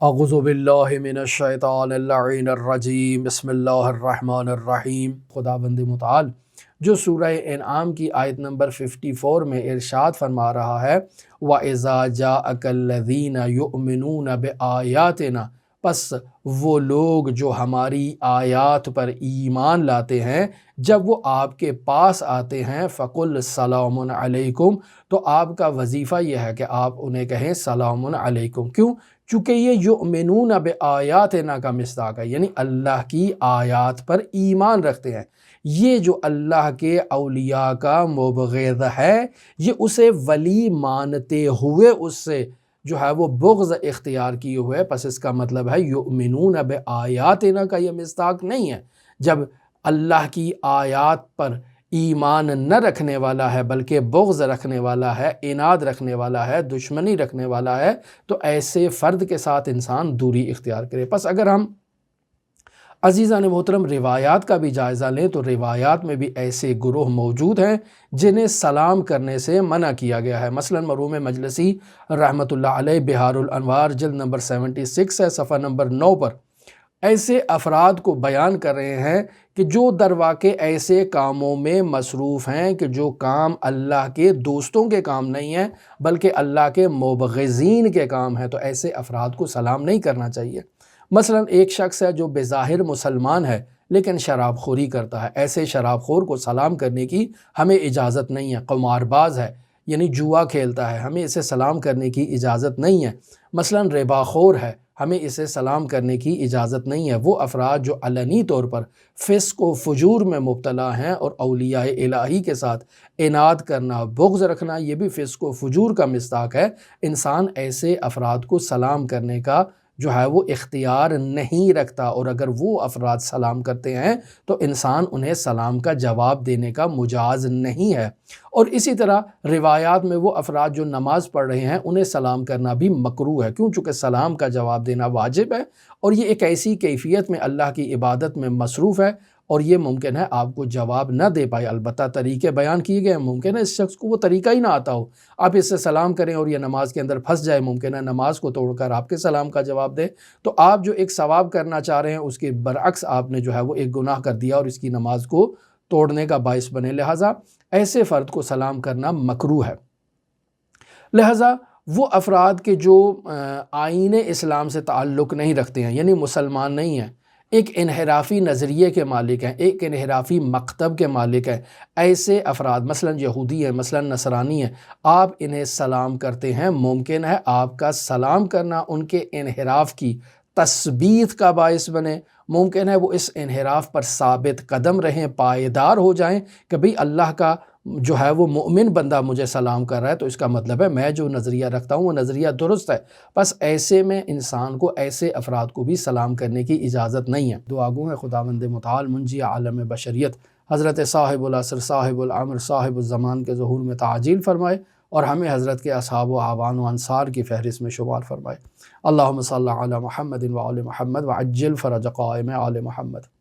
اعوذ باللہ من الشیطان اللعین الرجیم، بسم اللہ الرحمن الرحیم۔ خداوند متعال جو سورہ انعام کی آیت نمبر 54 میں ارشاد فرما رہا ہے وَإِذَا جَاءَكَ الَّذِينَ يُؤْمِنُونَ بِآيَاتِنَا، پس وہ لوگ جو ہماری آیات پر ایمان لاتے ہیں جب وہ آپ کے پاس آتے ہیں فَقُلْ سَلَامٌ عَلَيْكُمْ، تو آپ کا وظیفہ یہ ہے کہ آپ انہیں کہیں سلام علیکم۔ کیوں؟ چونکہ یہ یؤمنون بآیاتنا کا مصداق ہے، یعنی اللہ کی آیات پر ایمان رکھتے ہیں۔ یہ جو اللہ کے اولیاء کا مبغض ہے، یہ اسے ولی مانتے ہوئے اس سے جو ہے وہ بغض اختیار کیے ہوئے، پس اس کا مطلب ہے یؤمنون بآیاتنا کا یہ مصداق نہیں ہے۔ جب اللہ کی آیات پر ایمان نہ رکھنے والا ہے بلکہ بغض رکھنے والا ہے، عناد رکھنے والا ہے، دشمنی رکھنے والا ہے، تو ایسے فرد کے ساتھ انسان دوری اختیار کرے۔ پس اگر ہم عزیزان محترم روایات کا بھی جائزہ لیں تو روایات میں بھی ایسے گروہ موجود ہیں جنہیں سلام کرنے سے منع کیا گیا ہے۔ مثلا مرحوم مجلسی رحمۃ اللہ علیہ بہار الانوار جلد نمبر 76 ہے، صفحہ نمبر 9 پر ایسے افراد کو بیان کر رہے ہیں کہ جو در واقع ایسے کاموں میں مصروف ہیں کہ جو کام اللہ کے دوستوں کے کام نہیں ہیں بلکہ اللہ کے مبغضین کے کام ہیں، تو ایسے افراد کو سلام نہیں کرنا چاہیے۔ مثلا ایک شخص ہے جو بظاہر مسلمان ہے لیکن شراب خوری کرتا ہے، ایسے شراب خور کو سلام کرنے کی ہمیں اجازت نہیں ہے۔ قمار باز ہے یعنی جوا کھیلتا ہے، ہمیں اسے سلام کرنے کی اجازت نہیں ہے۔ مثلا ربا خور ہے، ہمیں اسے سلام کرنے کی اجازت نہیں ہے۔ وہ افراد جو علنی طور پر فسق و فجور میں مبتلا ہیں اور اولیاء الہی کے ساتھ عناد کرنا، بغض رکھنا، یہ بھی فسق و فجور کا مصداق ہے۔ انسان ایسے افراد کو سلام کرنے کا جو ہے وہ اختیار نہیں رکھتا، اور اگر وہ افراد سلام کرتے ہیں تو انسان انہیں سلام کا جواب دینے کا مجاز نہیں ہے۔ اور اسی طرح روایات میں وہ افراد جو نماز پڑھ رہے ہیں انہیں سلام کرنا بھی مکروہ ہے، کیوں؟ چونکہ سلام کا جواب دینا واجب ہے، اور یہ ایک ایسی کیفیت میں اللہ کی عبادت میں مصروف ہے اور یہ ممکن ہے آپ کو جواب نہ دے پائے۔ البتہ طریقے بیان کیے گئے ہیں، ممکن ہے اس شخص کو وہ طریقہ ہی نہ آتا ہو، آپ اس سے سلام کریں اور یہ نماز کے اندر پھنس جائے، ممکن ہے نماز کو توڑ کر آپ کے سلام کا جواب دے، تو آپ جو ایک ثواب کرنا چاہ رہے ہیں اس کے برعکس آپ نے جو ہے وہ ایک گناہ کر دیا اور اس کی نماز کو توڑنے کا باعث بنے۔ لہٰذا ایسے فرد کو سلام کرنا مکروہ ہے۔ لہٰذا وہ افراد کے جو آئین اسلام سے تعلق نہیں رکھتے ہیں، یعنی مسلمان نہیں ہیں، ایک انحرافی نظریے کے مالک ہیں، ایک انحرافی مکتب کے مالک ہیں، ایسے افراد مثلا یہودی ہیں، مثلا نصرانی ہیں، آپ انہیں سلام کرتے ہیں، ممکن ہے آپ کا سلام کرنا ان کے انحراف کی تثبیت کا باعث بنے، ممکن ہے وہ اس انحراف پر ثابت قدم رہیں، پائیدار ہو جائیں کہ بھئی اللہ کا جو ہے وہ مؤمن بندہ مجھے سلام کر رہا ہے تو اس کا مطلب ہے میں جو نظریہ رکھتا ہوں وہ نظریہ درست ہے۔ بس ایسے میں انسان کو ایسے افراد کو بھی سلام کرنے کی اجازت نہیں ہے۔ دعا گو ہے خداوند متعال منجی عالم بشریت حضرت صاحب العصر صاحب الامر صاحب الزمان کے ظہور میں تعجیل فرمائے اور ہمیں حضرت کے اصحاب و اعوان و انصار کی فہرست میں شمار فرمائے۔ اللہم صلی علی محمد و آل محمد وعجل فرج قائم آل محمد۔